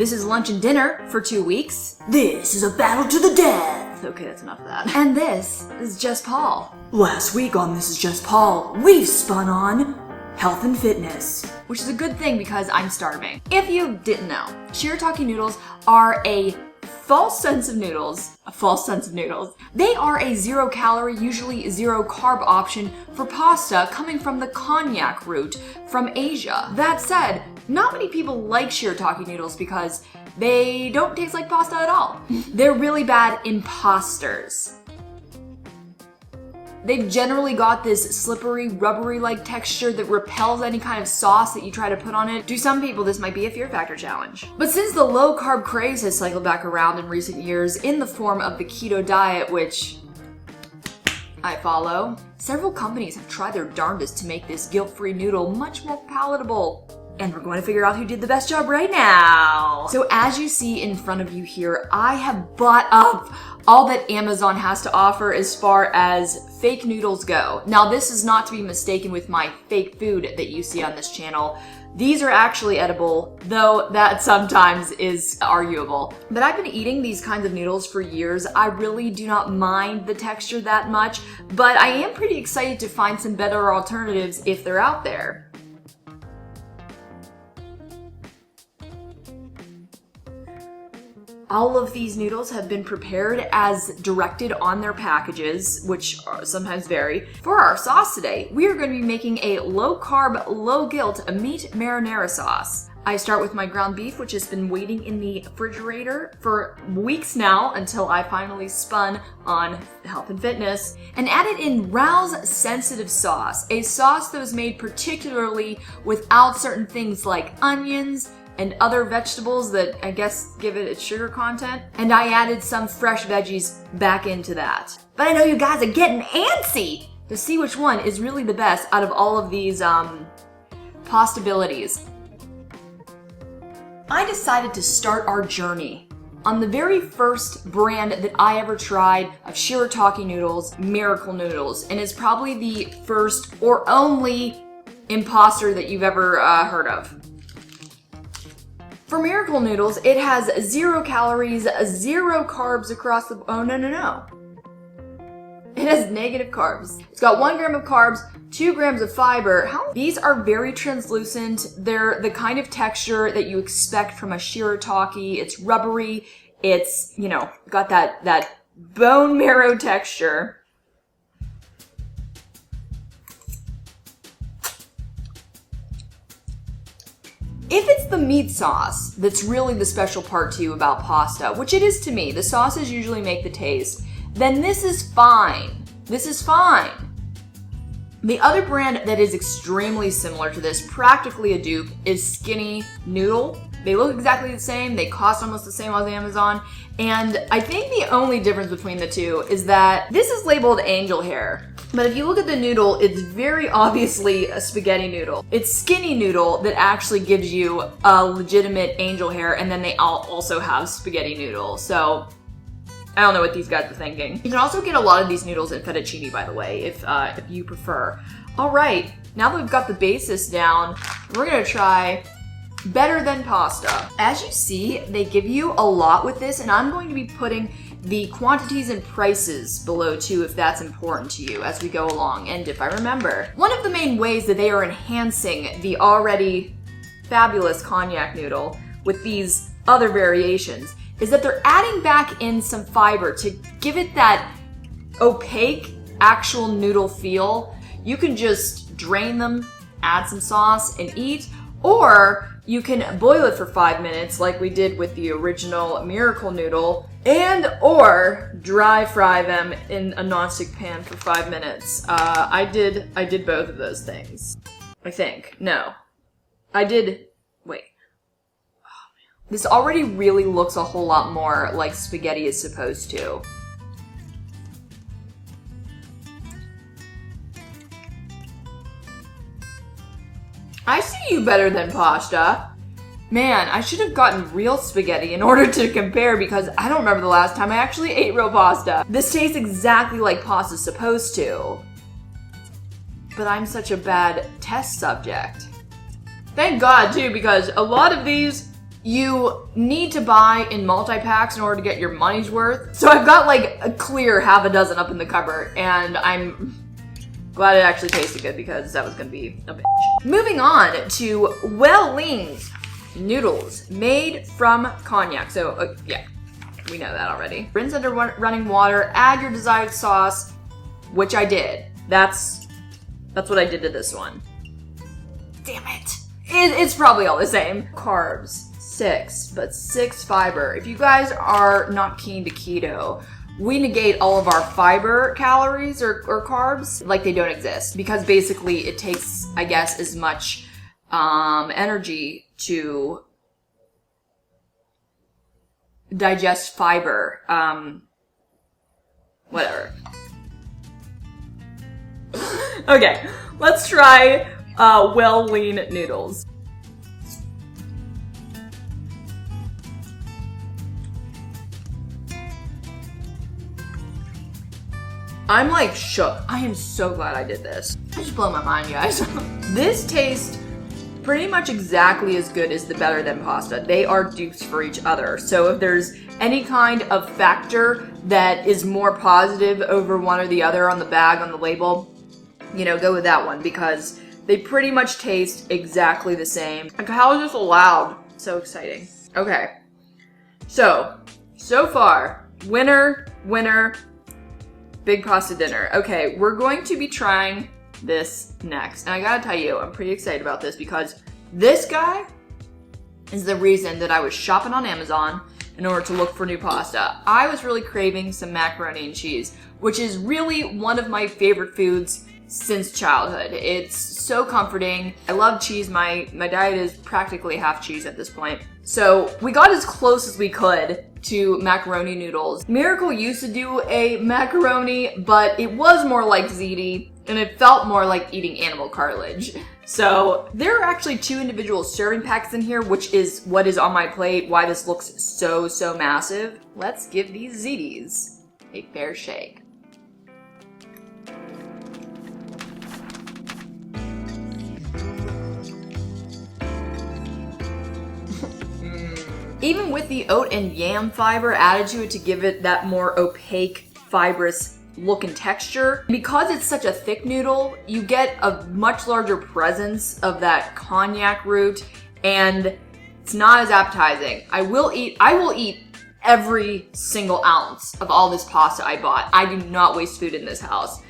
This is lunch and dinner for 2 weeks. This is a battle to the death. Okay, that's enough of that. And this is Just Paul. Last week on This Is Just Paul, we've spun on health and fitness. Which is a good thing because I'm starving. If you didn't know, Shirataki noodles are a false sense of noodles. They are a 0-calorie, usually 0-carb option for pasta coming from the konjac root from Asia. That said, not many people like Shirataki noodles because they don't taste like pasta at all. They're really bad imposters. They've generally got this slippery, rubbery-like texture that repels any kind of sauce that you try to put on it. To some people, this might be a fear factor challenge. But since the low-carb craze has cycled back around in recent years in the form of the keto diet, which I follow, several companies have tried their darndest to make this guilt-free noodle much more palatable. And we're going to figure out who did the best job right now. So as you see in front of you here, I have bought up all that Amazon has to offer as far as fake noodles go. Now, this is not to be mistaken with my fake food that you see on this channel. These are actually edible, though that sometimes is arguable. But I've been eating these kinds of noodles for years. I really do not mind the texture that much, but I am pretty excited to find some better alternatives if they're out there. All of these noodles have been prepared as directed on their packages, which sometimes vary. For our sauce today, we are going to be making a low-carb, low-guilt meat marinara sauce. I start with my ground beef, which has been waiting in the refrigerator for weeks now until I finally spun on health and fitness, and added in Rao's sensitive sauce, a sauce that was made particularly without certain things like onions, and other vegetables that I guess give it its sugar content. And I added some fresh veggies back into that. But I know you guys are getting antsy to see which one is really the best out of all of these possibilities. I decided to start our journey on the very first brand that I ever tried of Shirataki noodles, Miracle Noodles, and it's probably the first or only imposter that you've ever heard of. For Miracle Noodles, it has 0 calories, 0 carbs across the... Oh, no. It has negative carbs. It's got 1 gram of carbs, 2 grams of fiber. These are very translucent. They're the kind of texture that you expect from a Shirataki. It's rubbery. It's, you know, got that bone marrow texture. If it's the meat sauce that's really the special part to you about pasta, which it is to me, the sauces usually make the taste, then this is fine. This is fine. The other brand that is extremely similar to this, practically a dupe, is Skinny Noodle. They look exactly the same, they cost almost the same on Amazon, and I think the only difference between the two is that this is labeled angel hair. But if you look at the noodle, it's very obviously a spaghetti noodle. It's Skinny Noodle that actually gives you a legitimate angel hair, and then they also have spaghetti noodle. So I don't know what these guys are thinking. You can also get a lot of these noodles in fettuccine, by the way, if you prefer. All right, now that we've got the basis down, we're gonna try better than pasta. As you see, they give you a lot with this, and I'm going to be putting the quantities and prices below too if that's important to you as we go along. And if I remember, one of the main ways that they are enhancing the already fabulous konjac noodle with these other variations is that they're adding back in some fiber to give it that opaque actual noodle feel. You can just drain them, add some sauce and eat, or you can boil it for 5 minutes like we did with the original Miracle Noodle, and or dry fry them in a nonstick pan for 5 minutes. I did both of those things. I think. No. I did... Wait. Oh, man. This already really looks a whole lot more like spaghetti is supposed to. I see you better than pasta. Man, I should have gotten real spaghetti in order to compare because I don't remember the last time I actually ate real pasta. This tastes exactly like pasta's supposed to. But I'm such a bad test subject. Thank God too, because a lot of these you need to buy in multi-packs in order to get your money's worth. So I've got like a clear half a dozen up in the cupboard, and I'm glad it actually tasted good because that was gonna be a bitch. Moving on to well-leaned noodles made from cognac. So yeah, we know that already. Rinse under running water, add your desired sauce, which I did. That's what I did to this one. Damn it. It's probably all the same. Carbs, 6, but 6 fiber. If you guys are not keen to keto, we negate all of our fiber calories or carbs like they don't exist, because basically it takes, I guess, as much energy to digest fiber. Whatever. Okay, let's try well-lean noodles. I'm like shook. I am so glad I did this. I just blow my mind, guys. This tastes pretty much exactly as good as the Better Than pasta. They are dupes for each other. So if there's any kind of factor that is more positive over one or the other on the bag, on the label, you know, go with that one, because they pretty much taste exactly the same. Like, how is this allowed? So exciting. Okay. So far, winner, big pasta dinner. Okay, we're going to be trying this next. And I gotta tell you, I'm pretty excited about this because this guy is the reason that I was shopping on Amazon in order to look for new pasta. I was really craving some macaroni and cheese, which is really one of my favorite foods since childhood. It's so comforting. I love cheese. My diet is practically half cheese at this point. So we got as close as we could to macaroni noodles. Miracle used to do a macaroni, but it was more like ziti, and it felt more like eating animal cartilage. So there are actually 2 individual serving packs in here, which is what is on my plate, why this looks so massive. Let's give these zitis a fair shake. Even with the oat and yam fiber added to it to give it that more opaque, fibrous look and texture, because it's such a thick noodle, you get a much larger presence of that cognac root, and it's not as appetizing. I will eat every single ounce of all this pasta I bought. I do not waste food in this house.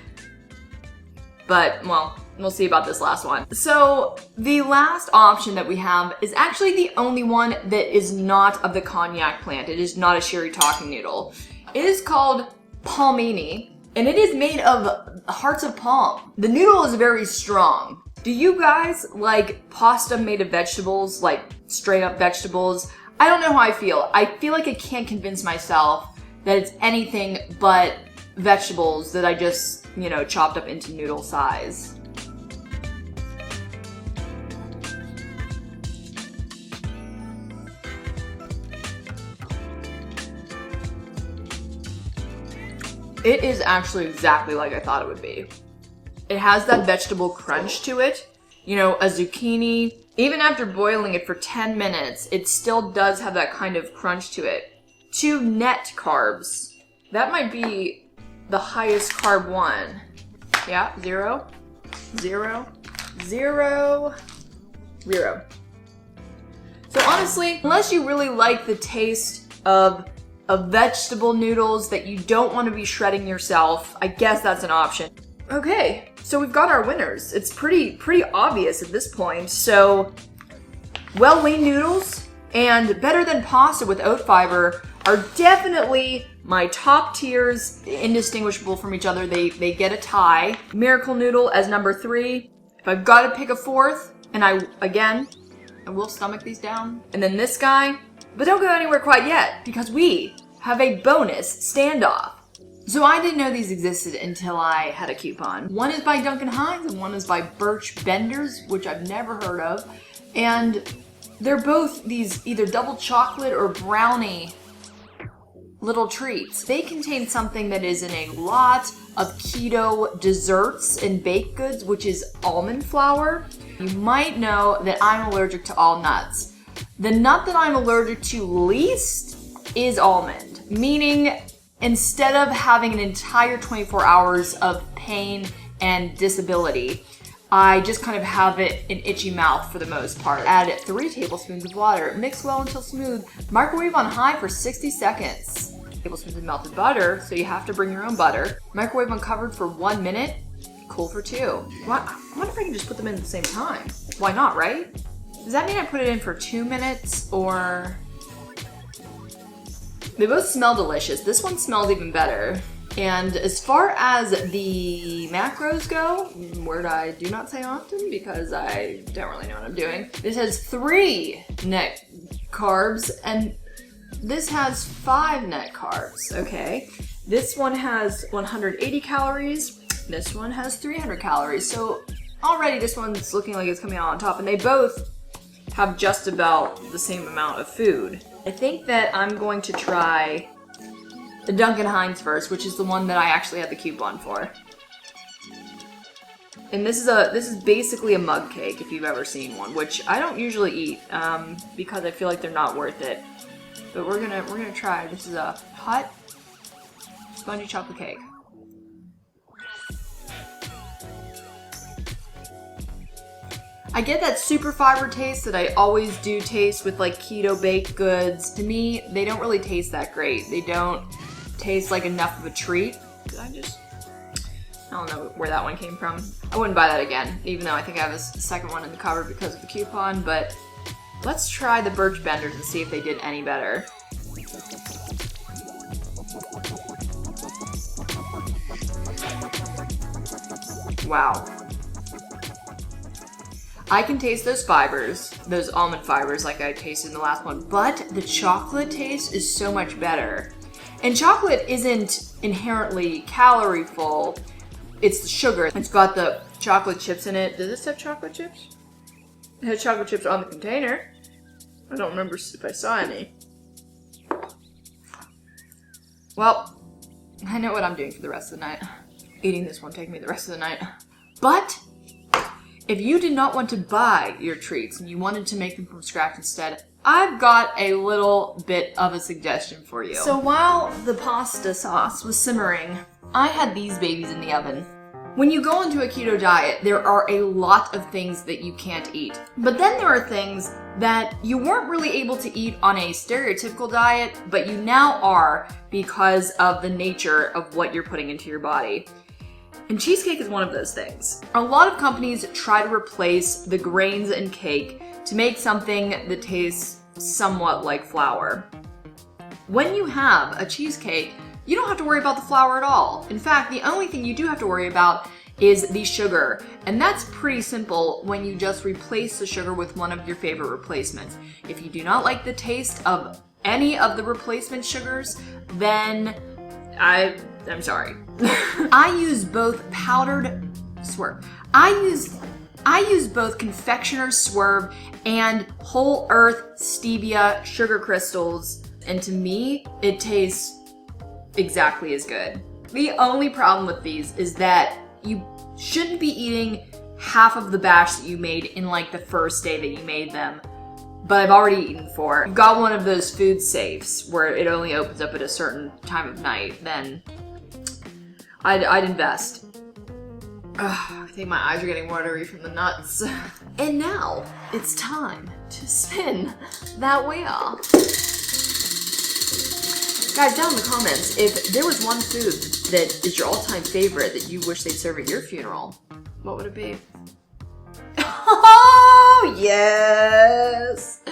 But, well, we'll see about this last one. So the last option that we have is actually the only one that is not of the cognac plant. It is not a shirataki noodle. It is called palmini, and it is made of hearts of palm. The noodle is very strong. Do you guys like pasta made of vegetables, like straight up vegetables? I don't know how I feel. I feel like I can't convince myself that it's anything but vegetables that I just, you know, chopped up into noodle size. It is actually exactly like I thought it would be. It has that vegetable crunch to it. You know, a zucchini, even after boiling it for 10 minutes, it still does have that kind of crunch to it. 2 net carbs. That might be the highest carb one. Yeah, 0, 0, 0, 0. So honestly, unless you really like the taste of vegetable noodles that you don't want to be shredding yourself, I guess that's an option. Okay, so we've got our winners. It's pretty obvious at this point. So, well-lean noodles and Better Than pasta with oat fiber are definitely my top tiers, indistinguishable from each other. They get a tie. Miracle Noodle as number 3. If I've got to pick a 4th, and I will stomach these down. And then this guy, but don't go anywhere quite yet, because we have a bonus standoff. So I didn't know these existed until I had a coupon. One is by Duncan Hines and one is by Birch Benders, which I've never heard of. And they're both these either double chocolate or brownie little treats. They contain something that is in a lot of keto desserts and baked goods, which is almond flour. You might know that I'm allergic to all nuts. The nut that I'm allergic to least is almond, meaning instead of having an entire 24 hours of pain and disability, I just kind of have an itchy mouth for the most part. Add 3 tablespoons of water, mix well until smooth, microwave on high for 60 seconds. Tablespoons of melted butter, so you have to bring your own butter. Microwave uncovered for 1 minute, cool for 2. I wonder if I can just put them in at the same time. Why not, right? Does that mean I put it in for 2 minutes, or... They both smell delicious. This one smells even better. And as far as the macros go, word I do not say often because I don't really know what I'm doing. This has 3 net carbs and this has 5 net carbs, okay? This one has 180 calories, this one has 300 calories. So already this one's looking like it's coming out on top, and they both have just about the same amount of food. I think that I'm going to try the Duncan Hines first, which is the one that I actually had the coupon for. And this is basically a mug cake, if you've ever seen one, which I don't usually eat because I feel like they're not worth it. But we're gonna try. This is a hot spongy chocolate cake. I get that super fiber taste that I always do taste with like keto baked goods. To me, they don't really taste that great. They don't taste like enough of a treat. I don't know where that one came from. I wouldn't buy that again, even though I think I have a second one in the cupboard because of the coupon, but let's try the Birch Benders and see if they did any better. Wow. I can taste those fibers, those almond fibers like I tasted in the last one, but the chocolate taste is so much better. And chocolate isn't inherently calorie full, it's the sugar. It's got the chocolate chips in it. Does this have chocolate chips? It has chocolate chips on the container. I don't remember if I saw any. Well, I know what I'm doing for the rest of the night. Eating this won't take me the rest of the night. But if you did not want to buy your treats and you wanted to make them from scratch instead, I've got a little bit of a suggestion for you. So while the pasta sauce was simmering, I had these babies in the oven. When you go into a keto diet, there are a lot of things that you can't eat. But then there are things that you weren't really able to eat on a stereotypical diet, but you now are because of the nature of what you're putting into your body. And cheesecake is one of those things. A lot of companies try to replace the grains in cake to make something that tastes somewhat like flour. When you have a cheesecake, you don't have to worry about the flour at all. In fact, the only thing you do have to worry about is the sugar. And that's pretty simple when you just replace the sugar with one of your favorite replacements. If you do not like the taste of any of the replacement sugars, then I'm sorry. I use both I use both Confectioner's Swerve and Whole Earth Stevia sugar crystals, and to me, it tastes exactly as good. The only problem with these is that you shouldn't be eating half of the batch that you made in like the first day that you made them, but I've already eaten 4. You've got one of those food safes where it only opens up at a certain time of night, then I'd invest. Ugh, I think my eyes are getting watery from the nuts. And now, it's time to spin that wheel. Guys, down in the comments, if there was one food that is your all-time favorite that you wish they'd serve at your funeral, what would it be? Oh, yes!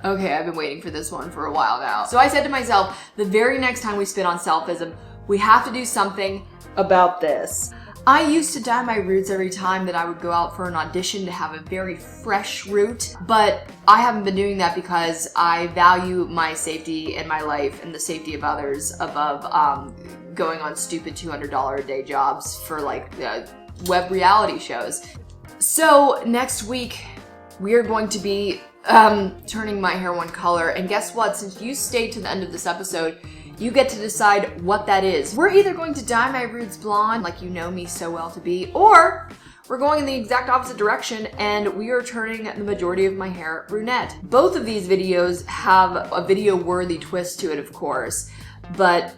Okay, I've been waiting for this one for a while now. So I said to myself, the very next time we spin on selfism, we have to do something about this. I used to dye my roots every time that I would go out for an audition to have a very fresh root, but I haven't been doing that because I value my safety and my life and the safety of others above going on stupid $200 a day jobs for like web reality shows. So next week, we are going to be turning my hair one color, and guess what? Since you stayed to the end of this episode, you get to decide what that is. We're either going to dye my roots blonde, like you know me so well to be, or we're going in the exact opposite direction and we are turning the majority of my hair brunette. Both of these videos have a video-worthy twist to it, of course, but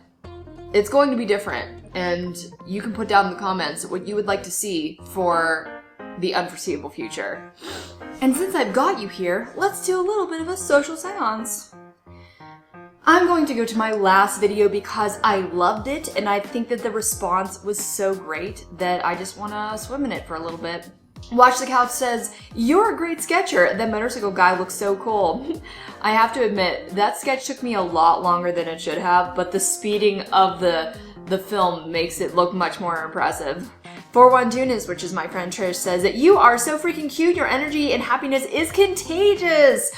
it's going to be different, and you can put down in the comments what you would like to see for the unforeseeable future. And since I've got you here, let's do a little bit of a social seance. I'm going to go to my last video because I loved it, and I think that the response was so great that I just want to swim in it for a little bit. Watch the Couch says, "You're a great sketcher. That motorcycle guy looks so cool." I have to admit, that sketch took me a lot longer than it should have, but the speeding of the film makes it look much more impressive. 41 Tunis, which is my friend Trish, says that you are so freaking cute. Your energy and happiness is contagious.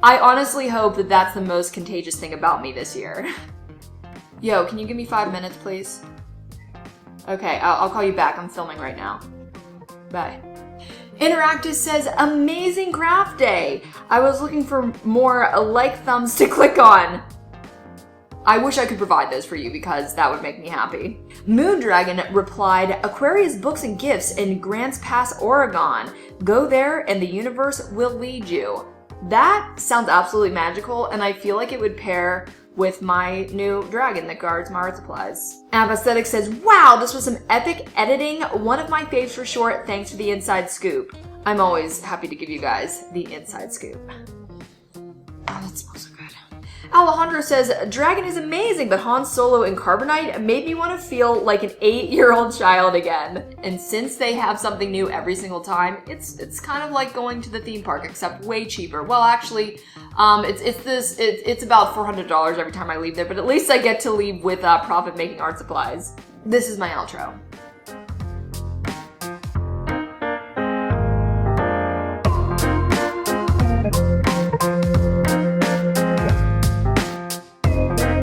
I honestly hope that that's the most contagious thing about me this year. Yo, can you give me 5 minutes, please? Okay, I'll call you back. I'm filming right now. Bye. Interactive says, amazing craft day. I was looking for more like thumbs to click on. I wish I could provide those for you because that would make me happy. Moondragon replied, Aquarius Books and Gifts in Grants Pass, Oregon. Go there and the universe will lead you. That sounds absolutely magical, and I feel like it would pair with my new dragon that guards my art supplies. Apathetic says, wow, this was some epic editing. One of my faves for sure. Thanks for the inside scoop. I'm always happy to give you guys the inside scoop. Oh, that smells so good. Alejandro says, Dragon is amazing, but Han Solo and Carbonite made me want to feel like an 8-year-old child again. And since they have something new every single time, it's kind of like going to the theme park, except way cheaper. Well, actually, it's about $400 every time I leave there, but at least I get to leave with profit-making art supplies. This is my outro.